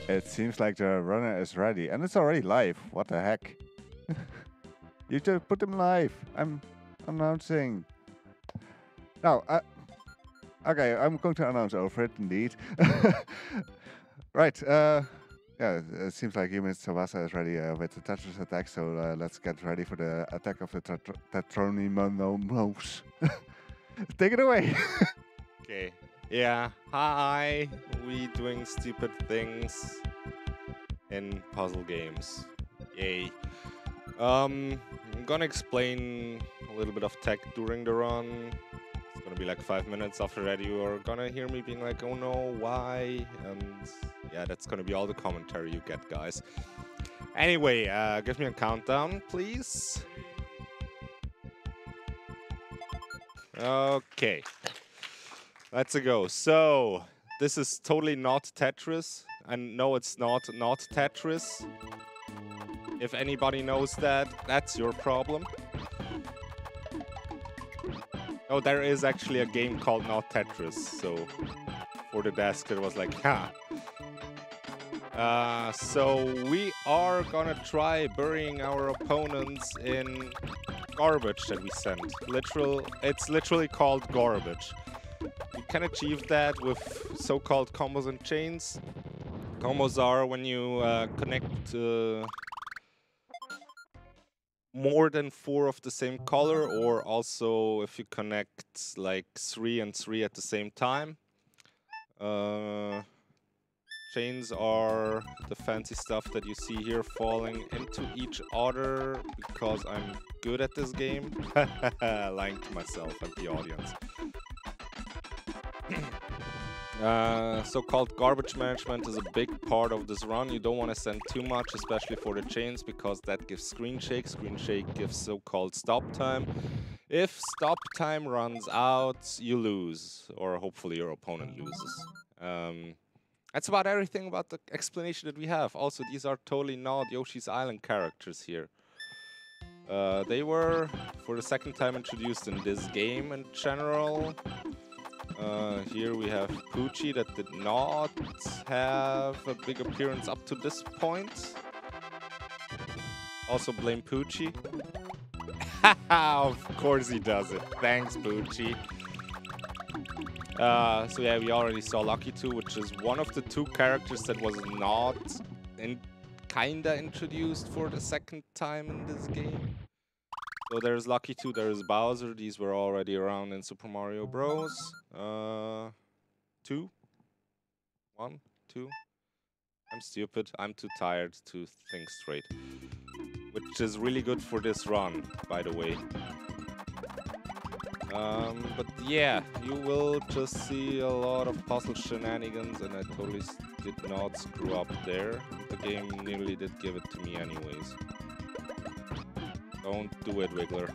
It seems like the runner is ready, and it's already live. What the heck? You just put them live. I'm announcing. Now, okay, I'm going to announce over it indeed. Right. Yeah, it seems like human Sawasa is ready with the Tetris Attack, so let's get ready for the attack of the Tetronimonos. Take it away. Okay. Yeah. Hi. We doing stupid things in puzzle games. Yay. I'm gonna explain a little bit of tech during the run. It's gonna be like 5 minutes. After that, you are gonna hear me being like, "Oh no, why?" And yeah, that's gonna be all the commentary you get, guys. Anyway, give me a countdown, please. Okay. Let's go. So, this is totally not Tetris. And no, it's not Tetris. If anybody knows that, that's your problem. Oh, there is actually a game called Not Tetris. So, for the desk, it was like, ha. So, we are gonna try burying our opponents in garbage that we sent. It's literally called garbage. You can achieve that with so-called combos and chains. Combos are when you connect more than 4 of the same color, or also if you connect like 3 and 3 at the same time. Chains are the fancy stuff that you see here falling into each other because I'm good at this game. Lying to myself and the audience. So-called garbage management is a big part of this run. You don't want to send too much, especially for the chains, because that gives screen shake. Screen shake gives so-called stop time. If stop time runs out, you lose, or hopefully your opponent loses. That's about everything about the explanation that we have. Also, these are totally not Yoshi's Island characters here. They were, for the second time, introduced in this game in general. Here we have Poochie that did not have a big appearance up to this point. Also blame Poochie. Of course he does it. Thanks, Poochie. So yeah, we already saw Lucky 2, which is one of the 2 characters that was not kinda introduced for the second time in this game. So there's Lucky 2, there's Bowser. These were already around in Super Mario Bros. 2? 1? 2? I'm stupid. I'm too tired to think straight. Which is really good for this run, by the way. But yeah, you will just see a lot of puzzle shenanigans, and I totally did not screw up there. The game nearly did give it to me anyways. Don't do it, Wiggler.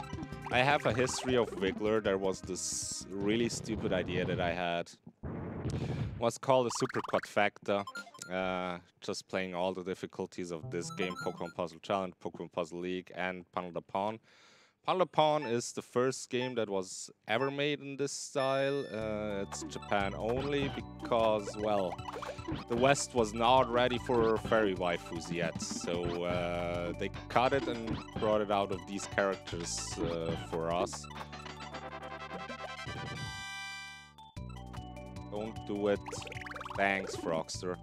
I have a history of Wiggler. There was this really stupid idea that I had. It was called a Super Quadfacta. Just playing all the difficulties of this game, Pokemon Puzzle Challenge, Pokemon Puzzle League, and Panel the Pawn. Panel the Pawn is the first game that was ever made in this style. It's Japan only because, well, the West was not ready for fairy waifus yet. So they cut it and brought it out of these characters for us. Don't do it. Thanks, Frogster.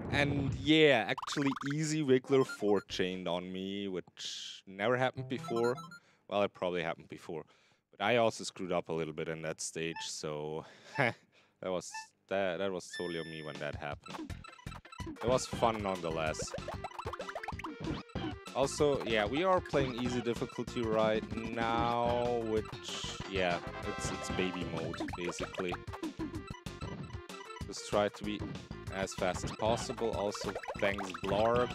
And yeah, actually Easy Wiggler 4-chained on me, which never happened before. Well, it probably happened before. But I also screwed up a little bit in that stage, so that was totally on me when that happened. It was fun nonetheless. Also, yeah, we are playing easy difficulty right now, which, yeah, it's baby mode, basically. Just try to be as fast as possible. Also, thanks, Blarg.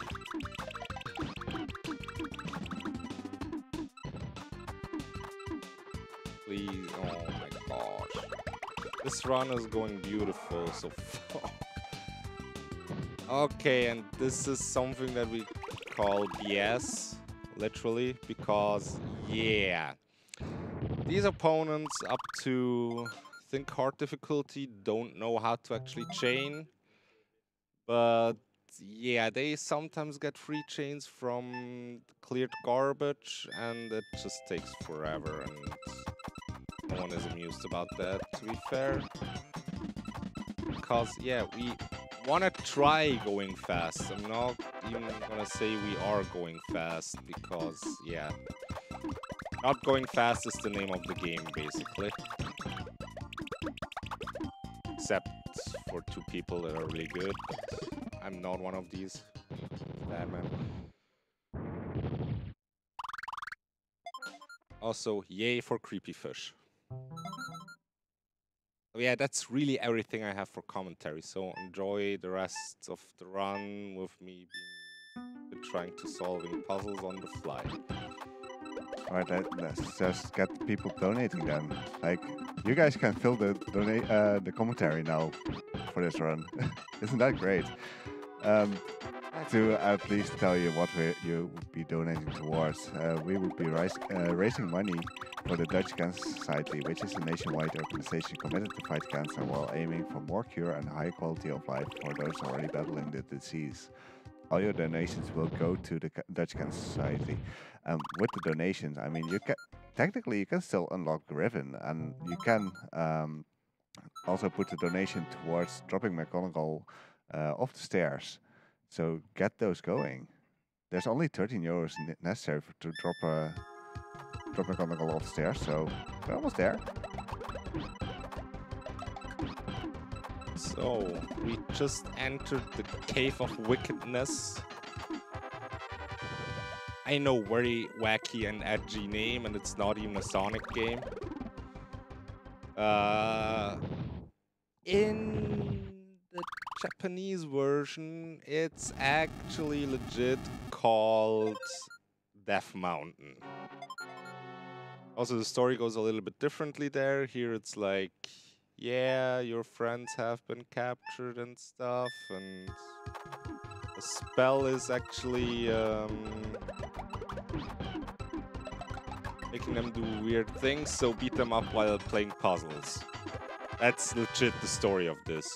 Please, oh my gosh. This run is going beautiful so far. Okay, and this is something that we call BS, literally, because, yeah. These opponents up to think hard difficulty, don't know how to actually chain. But yeah, they sometimes get free chains from cleared garbage, and it just takes forever, and no one is amused about that, to be fair. Because, yeah, we want to try going fast. I'm not even gonna say we are going fast, because, yeah, not going fast is the name of the game, basically. Except for 2 people that are really good, but I'm not one of these. Bad man. Also, yay for creepy fish. So yeah, that's really everything I have for commentary. So enjoy the rest of the run with me being trying to solving puzzles on the fly. Alright, let's just get people donating then. Like, you guys can fill the commentary now for this run. Isn't that great? To at least tell you what you would be donating towards, we would be raising money for the Dutch Cancer Society, which is a nationwide organization committed to fight cancer while aiming for more cure and high quality of life for those already battling the disease. All your donations will go to the Dutch Cancer Society. With the donations, I mean, technically you can still unlock Griffin, and you can also put the donation towards dropping McGonagall off the stairs. So get those going. There's only 13 euros necessary to drop McGonagall off the stairs, so we're almost there. So, we just entered the Cave of Wickedness. I know, very wacky and edgy name, and it's not even a Sonic game. In the Japanese version, it's actually legit called Death Mountain. Also, the story goes a little bit differently there. Here it's like, yeah, your friends have been captured and stuff, and the spell is actually making them do weird things, so beat them up while playing puzzles. That's legit the story of this.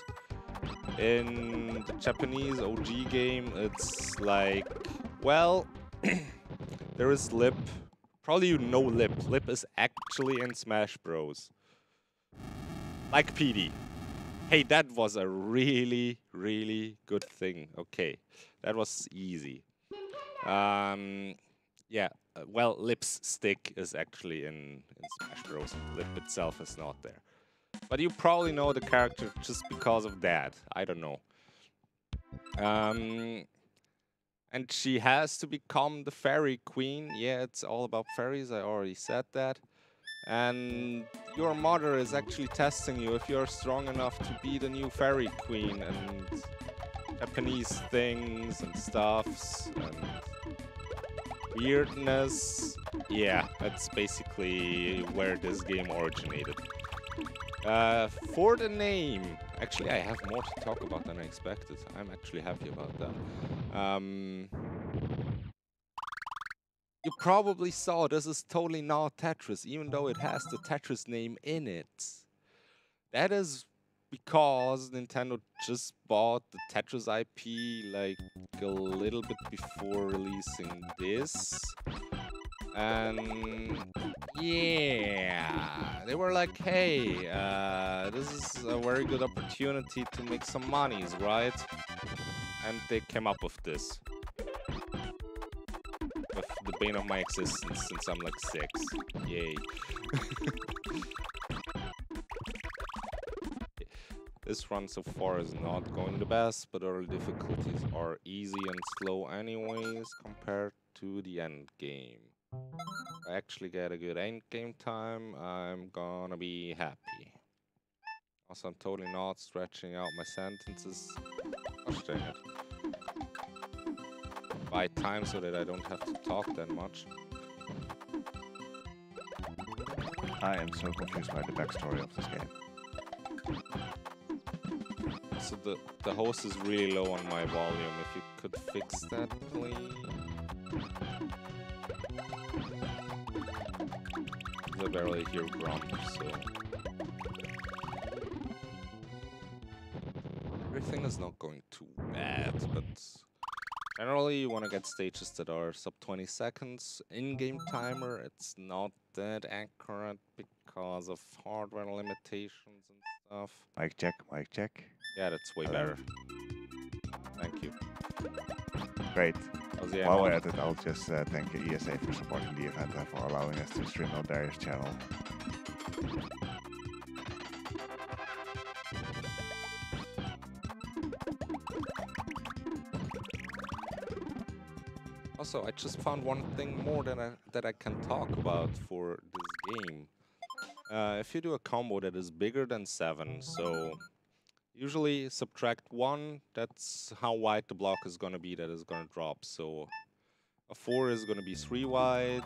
In the Japanese OG game, it's like, well, there is Lip. Probably you know Lip. Lip is actually in Smash Bros. Like PD. Hey, that was a really, really good thing. Okay, that was easy. Yeah, well, Lip's stick is actually in Smash Bros. Lip itself is not there. But you probably know the character just because of that. I don't know. And she has to become the fairy queen. Yeah, it's all about fairies. I already said that. And your mother is actually testing you if you're strong enough to be the new fairy queen, and Japanese things and stuffs and weirdness. Yeah, that's basically where this game originated. For the name, actually I have more to talk about than I expected. I'm actually happy about that. You probably saw this is totally not Tetris, even though it has the Tetris name in it. That is because Nintendo just bought the Tetris IP like a little bit before releasing this. And yeah, they were like, hey, this is a very good opportunity to make some monies, right? And they came up with this. With the bane of my existence since I'm like 6. Yay. This run so far is not going the best, but early difficulties are easy and slow anyways compared to the end game. If I actually get a good end game time, I'm gonna be happy. Also, I'm totally not stretching out my sentences. Gosh dang it. Buy time so that I don't have to talk that much. I am so confused by the backstory of this game. So the host is really low on my volume. If you could fix that, please. I barely hear grump, so everything is not going too bad, but generally you want to get stages that are sub 20 seconds. In-game timer, it's not that accurate because of hardware limitations and stuff. Mic check, mic check. Yeah, that's way better. Thank you. Great. Yeah, while we're at it, I'll just thank ESA for supporting the event and for allowing us to stream on their channel. Also, I just found one thing more that I can talk about for this game. If you do a combo that is bigger than 7, so usually subtract 1, that's how wide the block is going to be that is going to drop. So a 4 is going to be 3 wide,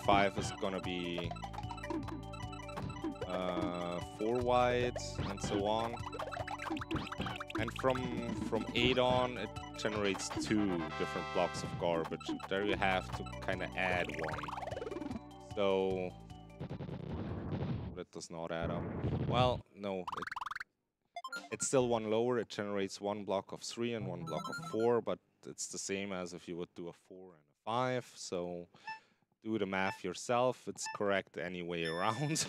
5 is going to be 4 wide, and so on. And from 8 on, it generates 2 different blocks of garbage. There you have to kind of add 1. So that does not add up. Well, no, it's still 1 lower. It generates 1 block of 3 and 1 block of 4, but it's the same as if you would do a 4 and a 5. So do the math yourself. It's correct any way around.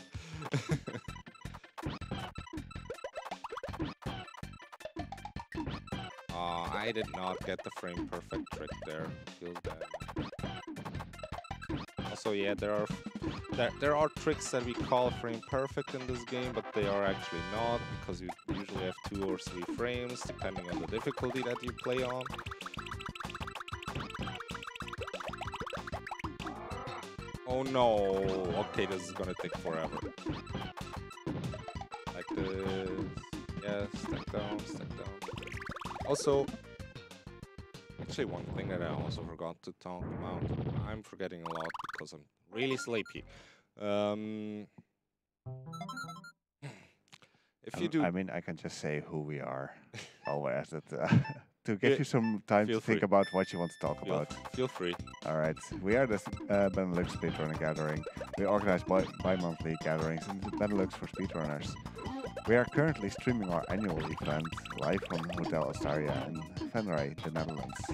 I did not get the frame perfect trick there. Feels bad. Also, yeah, there are tricks that we call frame perfect in this game, but they are actually not, because you usually have 2 or 3 frames depending on the difficulty that you play on. Oh no! Okay, this is gonna take forever. Like this. Yes, stack down, stack down. Also, actually one thing that I also forgot to talk about, I'm forgetting a lot because I'm really sleepy. If you do... I mean, I can just say who we are while we're at it, to give you some time to think free. about what you want to talk about. Feel free. All right, we are the Benelux Speedrunner Gathering. We organize bi-monthly gatherings in the Benelux for speedrunners. We are currently streaming our annual event live from Hotel Astaria in Venray, the Netherlands.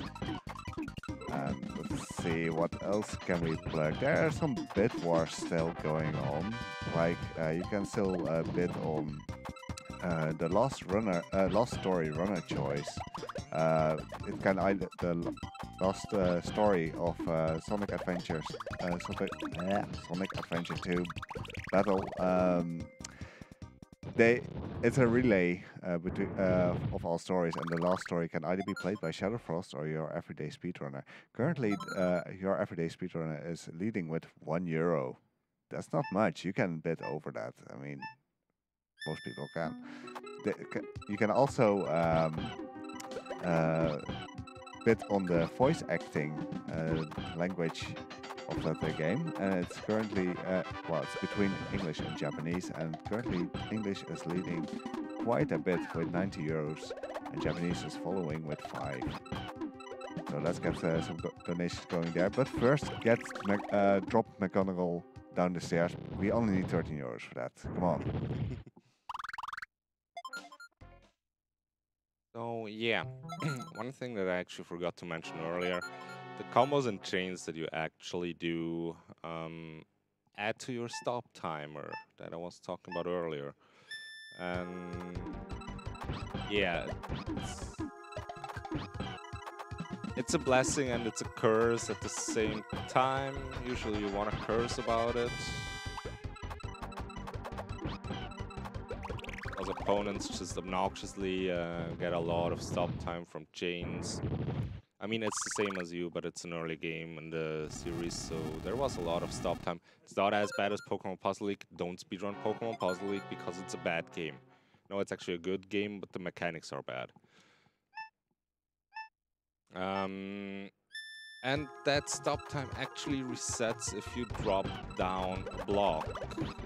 And let's see, what else can we plug? There are some bid wars still going on. Like, you can still bid on the Lost Story runner choice. It can either the Lost Story of Sonic Adventures, Sonic Adventure 2 battle. It's a relay between of all stories, and the last story can either be played by Shadowfrost or your everyday speedrunner. Currently, your everyday speedrunner is leading with €1. That's not much. You can bid over that. I mean, most people can. You can also bid on the voice acting language of that game, and it's currently it's between English and Japanese, and currently English is leading quite a bit with €90, and Japanese is following with 5. So let's get some donations going there. But first, get drop McGonagall down the stairs. We only need €13 for that. Come on. So yeah, one thing that I actually forgot to mention earlier. The combos and chains that you actually do add to your stop timer that I was talking about earlier. And yeah, it's a blessing and it's a curse at the same time. Usually you want to curse about it, because opponents just obnoxiously get a lot of stop time from chains. I mean, it's the same as you, but it's an early game in the series, so there was a lot of stop time. It's not as bad as Pokemon Puzzle League. Don't speedrun Pokemon Puzzle League because it's a bad game. No, it's actually a good game, but the mechanics are bad. And that stop time actually resets if you drop down a block,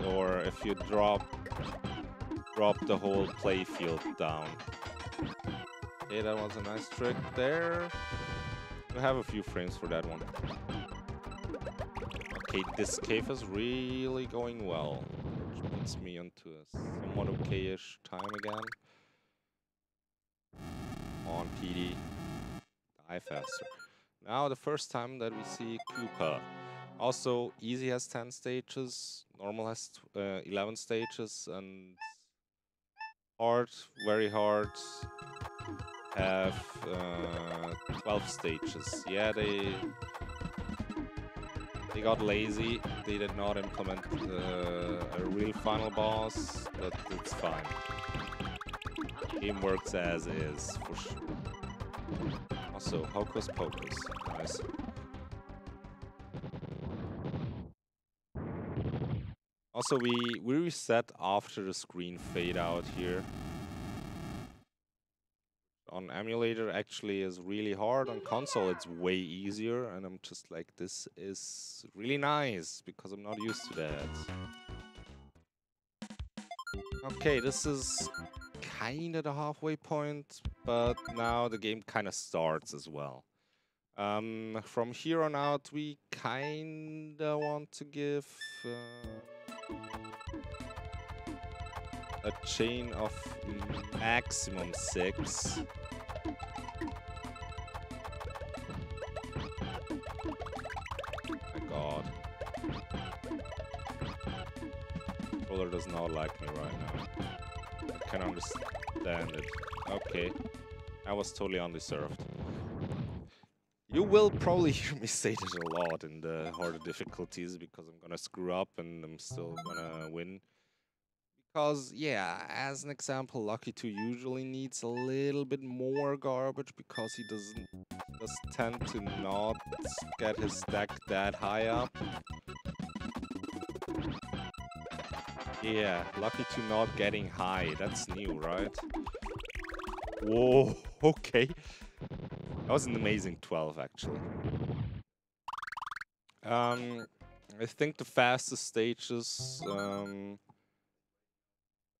or if you drop the whole play field down. Okay, that was a nice trick there. We have a few frames for that one. Okay, this cave is really going well, which puts me onto a somewhat about okay-ish time again. Come on, PD. Die faster. Now the first time that we see Koopa. Also, easy has 10 stages, normal has 11 stages, and hard, very hard, have 12 stages. Yeah, they got lazy. They did not implement a real final boss, but it's fine. Game works as is, for sure. Also, Hocus Pocus. Nice. Also, we reset after the screen fade out here. On emulator actually is really hard. On console it's way easier, and I'm just like, this is really nice because I'm not used to that. Okay, this is kind of the halfway point, but now the game kind of starts as well. From here on out, we kind of want to give a chain of maximum 6. My god. Controller does not like me right now. I can understand it. Okay. That was totally undeserved. You will probably hear me say this a lot in the harder difficulties because I'm gonna screw up and I'm still gonna win. Because, yeah, as an example, Lucky 2 usually needs a little bit more garbage because he does tend to not get his stack that high up. Yeah, Lucky 2 not getting high, that's new, right? Whoa, okay. That was an amazing 12, actually. I think the fastest stages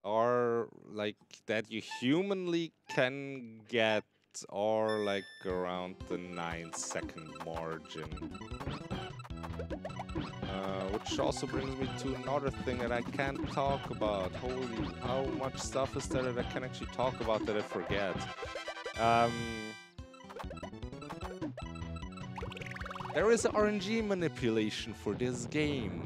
are like that you humanly can get are like around the 9-second margin. Which also brings me to another thing that I can't talk about. Holy, how much stuff is there that I can actually talk about that I forget? There is RNG manipulation for this game.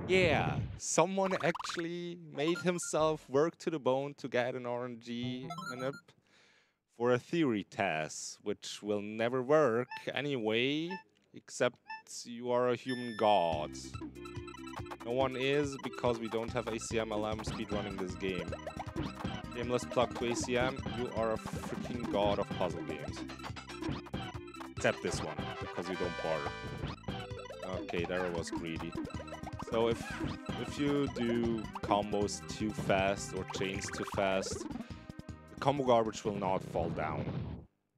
Yeah, someone actually made himself work to the bone to get an RNG manip for a theory test, which will never work anyway, except you are a human god. No one is, because we don't have ACM-LM speedrunning this game. Shameless plug to ACM, you are a freaking god of puzzle games. Except this one, because you don't barter. Okay, there was greedy. So if you do combos too fast or chains too fast, the combo garbage will not fall down,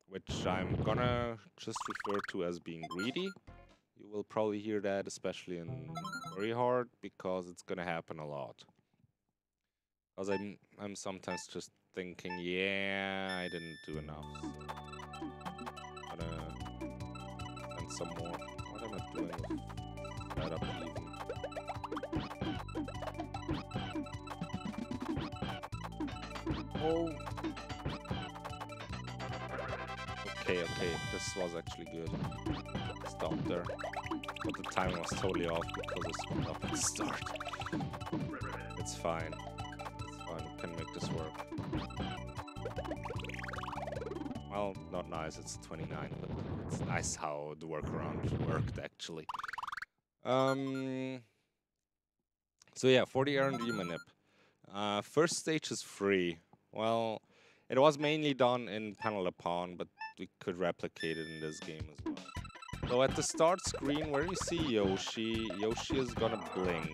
which I'm gonna just refer to as being greedy. You will probably hear that, especially in very hard, because it's gonna happen a lot. Because I'm sometimes just thinking, yeah, I didn't do enough. So I'm gonna send some more. What am I doing with that up even? Oh. Okay, this was actually good. Stop there. But the timing was totally off because I screwed up at the start. It's fine. It's fine, we can make this work. Well, not nice, it's 29, but it's nice how the workaround worked actually. So yeah, for the RNG manip. First stage is free. Well, it was mainly done in Panel Upon, but we could replicate it in this game as well. So at the start screen where you see Yoshi, Yoshi is gonna blink.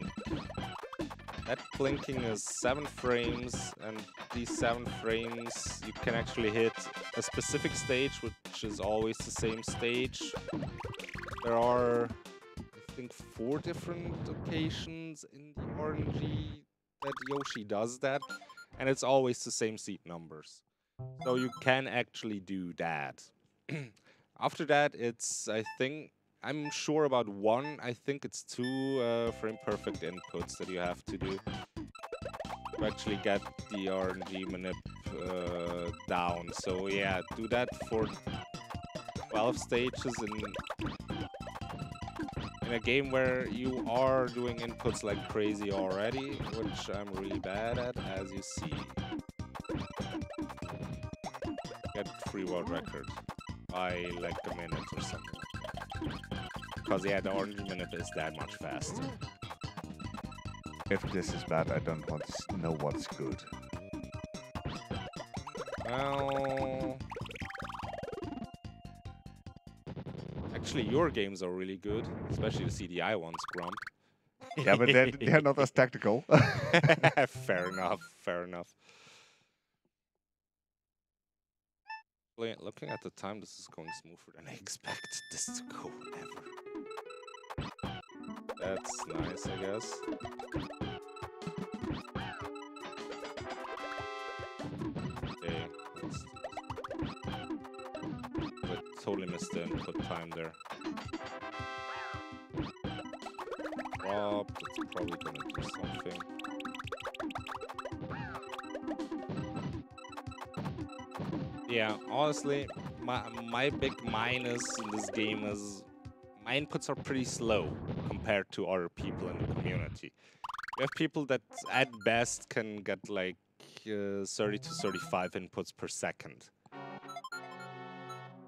That blinking is 7 frames, and these 7 frames you can actually hit a specific stage, which is always the same stage. There are, I think, 4 different occasions in the RNG that Yoshi does that, and it's always the same seat numbers. So you can actually do that. After that, it's, I think, I'm sure about 1. I think it's 2 frame perfect inputs that you have to do. to actually get the RNG manip down. So yeah, do that for 12 stages in a game where you are doing inputs like crazy already, which I'm really bad at, as you see. Get free world record by like a minute or something. Because yeah, the orange minute is that much faster. If this is bad, I don't want to know what's good. Well, actually, your games are really good, especially the CDI ones, Grump. Yeah, but they're not as tactical. Fair enough, fair enough. Looking at the time, this is going smoother than I expected this to go ever. That's nice, I guess. Okay, but totally missed the input time there. Drop, that's probably gonna do something. Yeah, honestly, my big minus in this game is my inputs are pretty slow compared to other people in the community. We have people that at best can get like 30 to 35 inputs per second.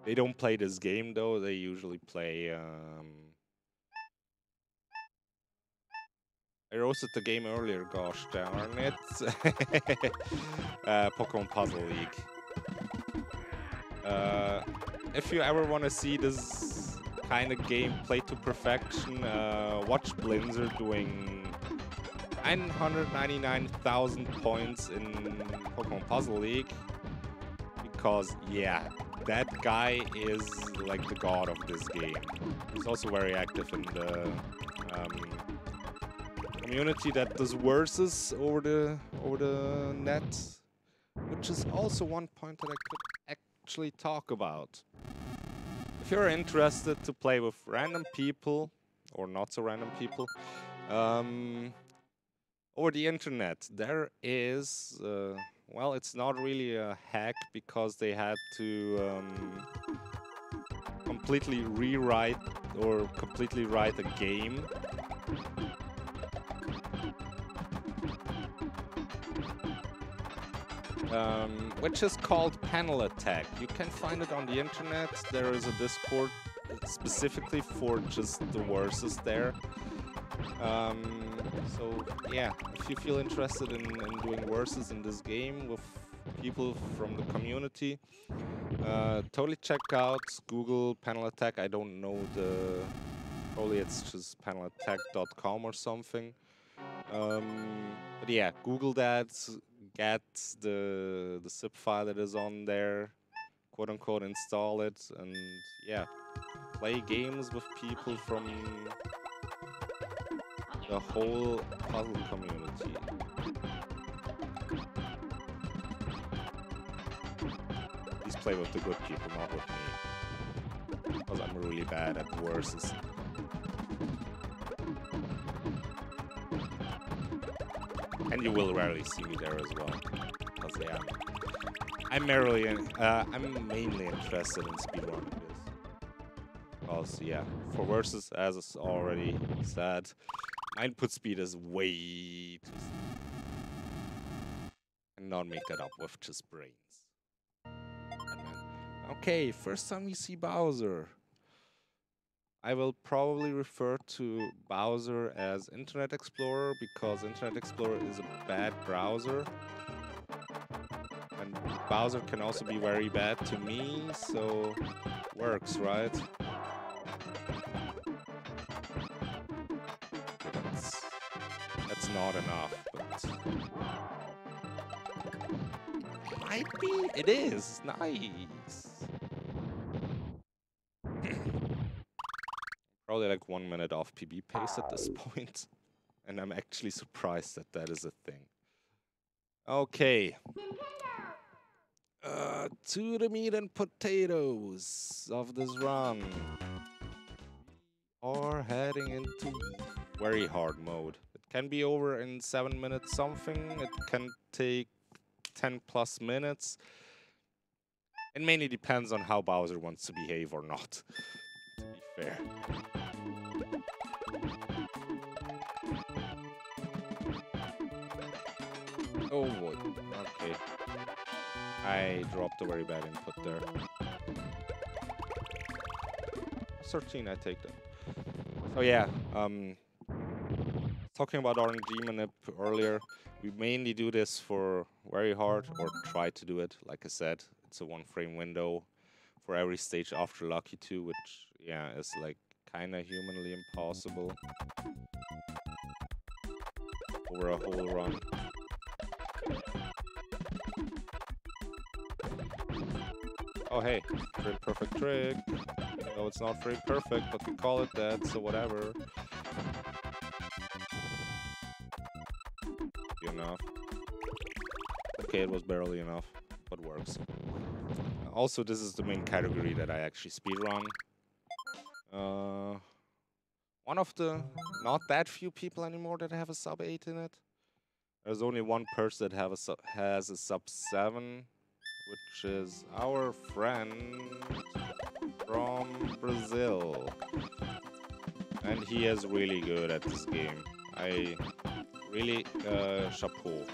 They don't play this game though, they usually play... I roasted the game earlier, gosh darn it. Pokemon Puzzle League. If you ever want to see this kind of game played to perfection, watch Blinzer doing 999,000 points in Pokemon Puzzle League. Because, yeah, that guy is like the god of this game. He's also very active in the community that does versus over the net, which is also one point that I could actually talk about. If you're interested to play with random people, or not so random people, over the internet, there is, well, it's not really a hack because they had to completely rewrite or completely write a game. Which is called Panel Attack. You can find it on the internet. There is a Discord specifically for just the verses there. So yeah, if you feel interested in doing verses in this game with people from the community, totally check out Google Panel Attack. I don't know probably it's just panelattack.com or something. But yeah, Google that. Get the zip file that is on there, quote unquote, install it, and yeah, play games with people from the whole puzzle community. Please play with the good people, not with me, because I'm really bad at verses. And you will rarely see me there as well, because yeah, I'm mainly interested in speedrunning this. Because yeah, for versus, as is already said, my input speed is way too slow. And not make that up with just brains. Okay, first time we see Bowser. I will probably refer to Bowser as Internet Explorer because Internet Explorer is a bad browser. And Bowser can also be very bad to me, so works, right? That's not enough, but might be. It is nice. Probably like 1 minute off PB pace at this point. And I'm actually surprised that that is a thing. Okay. To the meat and potatoes of this run. We are heading into very hard mode. It can be over in 7 minutes something. It can take 10+ minutes. It mainly depends on how Bowser wants to behave or not, to be fair. Oh boy, okay. I dropped a very bad input there. 13, I take that. So yeah, talking about RNG manip earlier, we mainly do this for very hard, or try to do it. Like I said, it's a 1-frame window for every stage after Lucky 2, which, yeah, is like kind of humanly impossible over a whole run. Oh hey, frame perfect trick. No, it's not frame perfect, but we call it that, so whatever. Enough. Okay, it was barely enough, but works. Also, this is the main category that I actually speedrun. One of the not that few people anymore that have a sub 8 in it. There's only one person that has a sub 7, which is our friend from Brazil. And he is really good at this game. I really, chapeau.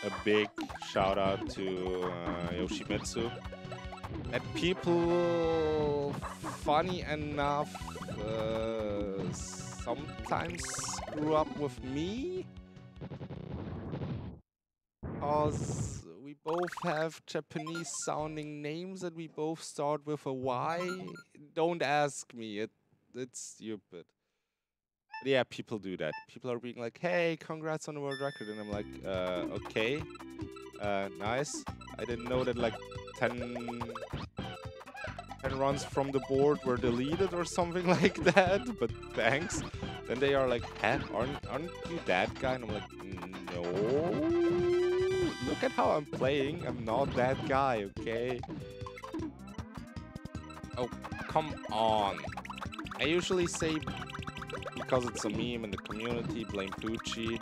A big shout out to Yoshimitsu. And people, funny enough, sometimes screw up with me. Because we both have Japanese sounding names and we both start with a Y. Don't ask me, it's stupid. But yeah, people do that. People are being like, hey, congrats on the world record. And I'm like, okay, nice. I didn't know that like 10 runs from the board were deleted or something like that, but thanks. Then they are like, huh, aren't you that guy? And I'm like, no. Look at how I'm playing. I'm not that guy, okay? Oh, come on. I usually say, because it's a meme in the community, blame Poochie.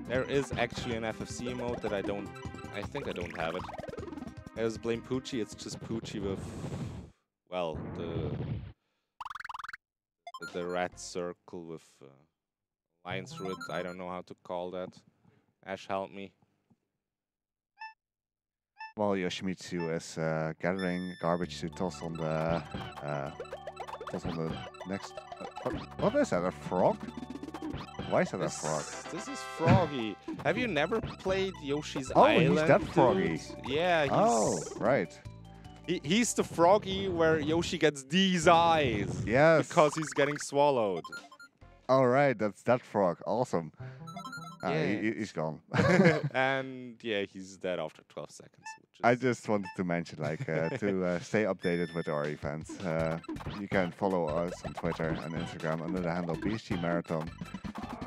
There is actually an FFC mode that I think I don't have it. There's blame Poochie, it's just Poochie with, well, the red circle with lines through it. I don't know how to call that. Ash, help me. Well, Yoshimitsu is gathering garbage to toss on the next. What is that? A frog? Why is that a frog? This is Froggy. Have you never played Yoshi's Oh, Island? he's that Froggy. Dude? Yeah. He's, oh, right. He's the Froggy where Yoshi gets these eyes. Yes. Because he's getting swallowed. All right, that's that frog. Awesome. Yeah. He's gone. And yeah, he's dead after 12 seconds. I just wanted to mention, like, to stay updated with our events. You can follow us on Twitter and Instagram under the handle BSG Marathon.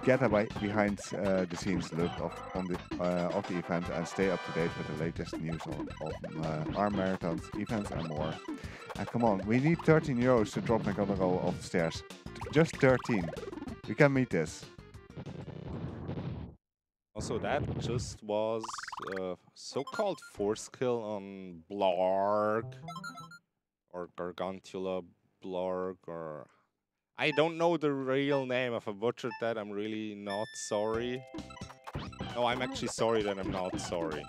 Get a behind the scenes look of the event and stay up to date with the latest news on our marathons, events, and more. And come on, we need 13 euros to drop another row of stairs. Just 13. We can meet this. Also, that just was so-called force kill on Blarg or Gargantula Blarg, or I don't know the real name. If I butchered that, I'm really not sorry. No, I'm actually sorry that I'm not sorry.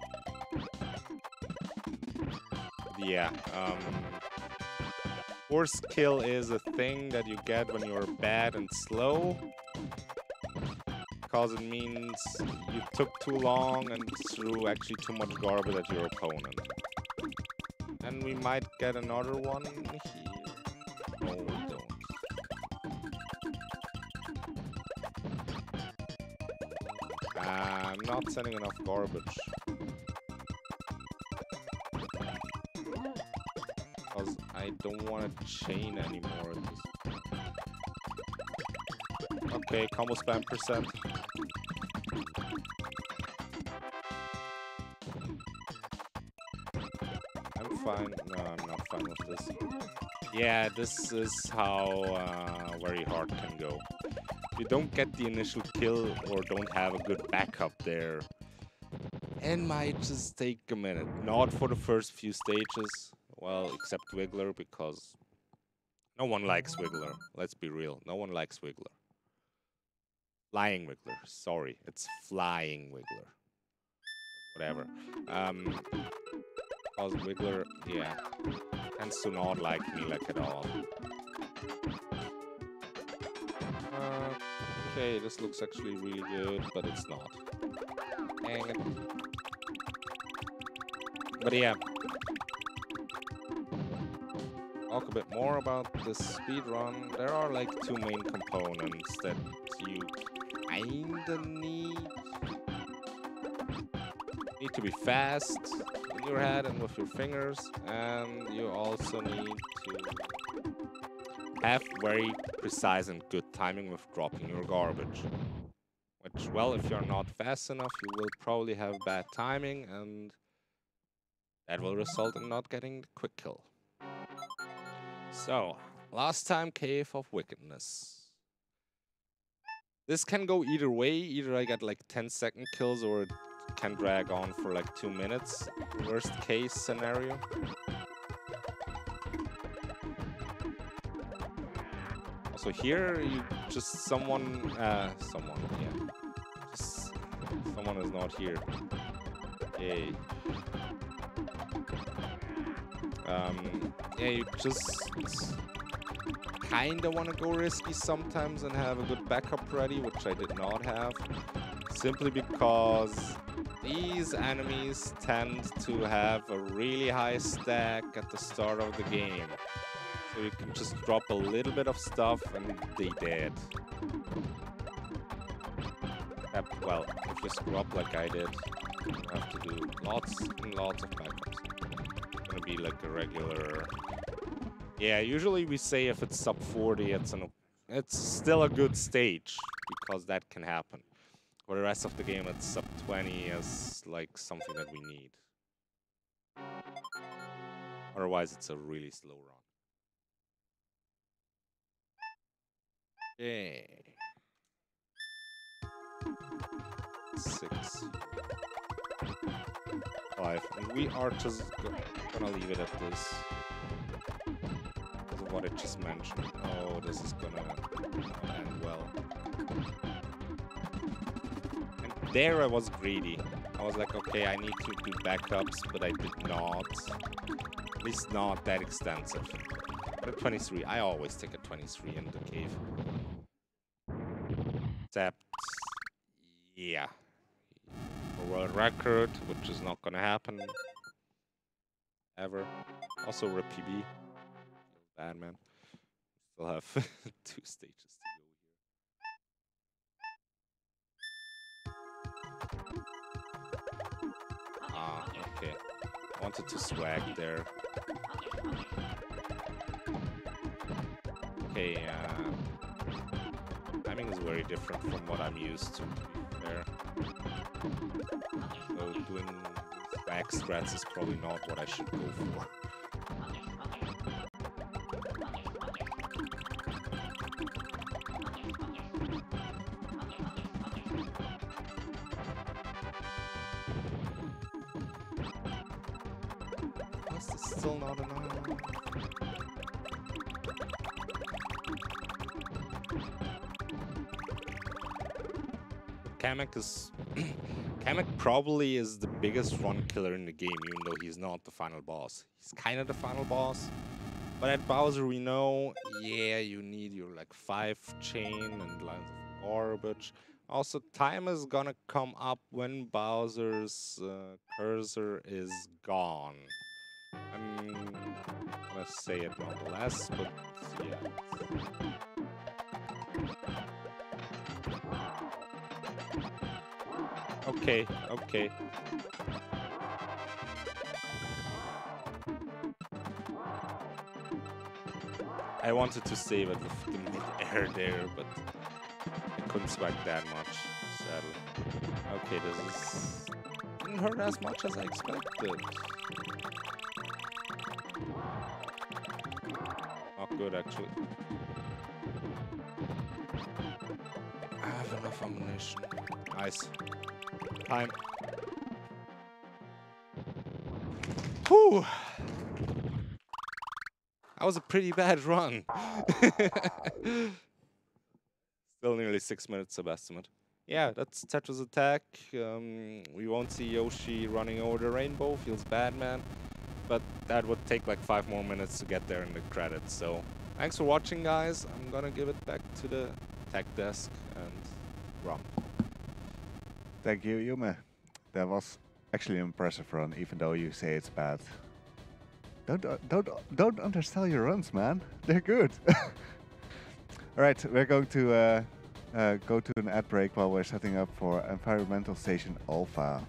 Yeah, force kill is a thing that you get when you're bad and slow. Because it means you took too long and threw actually too much garbage at your opponent. And we might get another one here. No, we don't. I'm not sending enough garbage. Because I don't want to chain anymore at this point. Okay, combo spam %. I'm fine. No, I'm not fine with this. Yeah, this is how very hard can go. you don't get the initial kill or don't have a good backup there, it might just take a minute. Not for the first few stages, well, except Wiggler, because no one likes Wiggler. Let's be real, no one likes Wiggler. Flying Wiggler, sorry, it's Flying Wiggler. Whatever. Because Wiggler, yeah, tends to not like me like at all. Okay, this looks actually really good, but it's not. Dang it. But yeah. Talk a bit more about this speedrun. There are like two main components that you kinda need. Need to be fast in your head and with your fingers, and you also need to have very precise and good timing with dropping your garbage. Which, well, if you're not fast enough, you will probably have bad timing, and that will result in not getting the quick kill. So, last time, Cave of Wickedness. This can go either way. Either I get like 10-second kills, or it can drag on for like 2 minutes. Worst case scenario. Also here, you just someone yeah. Just someone is not here. Yay. Yeah, you just kinda wanna go risky sometimes and have a good backup ready, which I did not have. Simply because these enemies tend to have a really high stack at the start of the game. So you can just drop a little bit of stuff and they dead. Well, if you screw up like I did, you have to do lots and lots of backups. It's gonna be like a regular... Yeah, usually we say if it's sub 40, it's still a good stage, because that can happen. For the rest of the game, it's sub 20 as like something that we need. Otherwise, it's a really slow run. Okay. 6. 5. And we are just gonna leave it at this. Because of what I just mentioned. Oh, this is gonna not end well. And there I was greedy. I was like, okay, I need to do backups, but I did not. At least not that extensive. But at 23, I always take a 23 in the cave. Except, yeah. A world record, which is not gonna happen. Ever. Also, RIP PB. Bad, man. Still have 2 stages to go here. Ah, okay. Wanted to swag there. Okay, timing is very different from what I'm used to be fair. So doing swag strats is probably not what I should go for. This is still not enough. Kamek is... Kamek probably is the biggest run killer in the game, even though he's not the final boss. He's kind of the final boss. But at Bowser we know, yeah, you need your like 5 chain and lines of garbage. Also, time is gonna come up when Bowser's cursor is gone. I'm gonna say it nonetheless, but yeah. Okay, okay. I wanted to save it with the mid-air there, but I couldn't swag that much, sadly. Okay, this didn't hurt as much as I expected. Not good, actually. enough ammunition. Nice. Time. Whew. That was a pretty bad run. Still nearly 6 minutes sub-estimate. Yeah, that's Tetris Attack. We won't see Yoshi running over the rainbow. Feels bad, man. But that would take like 5 more minutes to get there in the credits. So thanks for watching, guys. I'm gonna give it back to the tech desk and Rom. Thank you, Yume. That was actually an impressive run, even though you say it's bad. Don't undersell your runs, man. They're good. All right, we're going to go to an ad break while we're setting up for Environmental Station Alpha.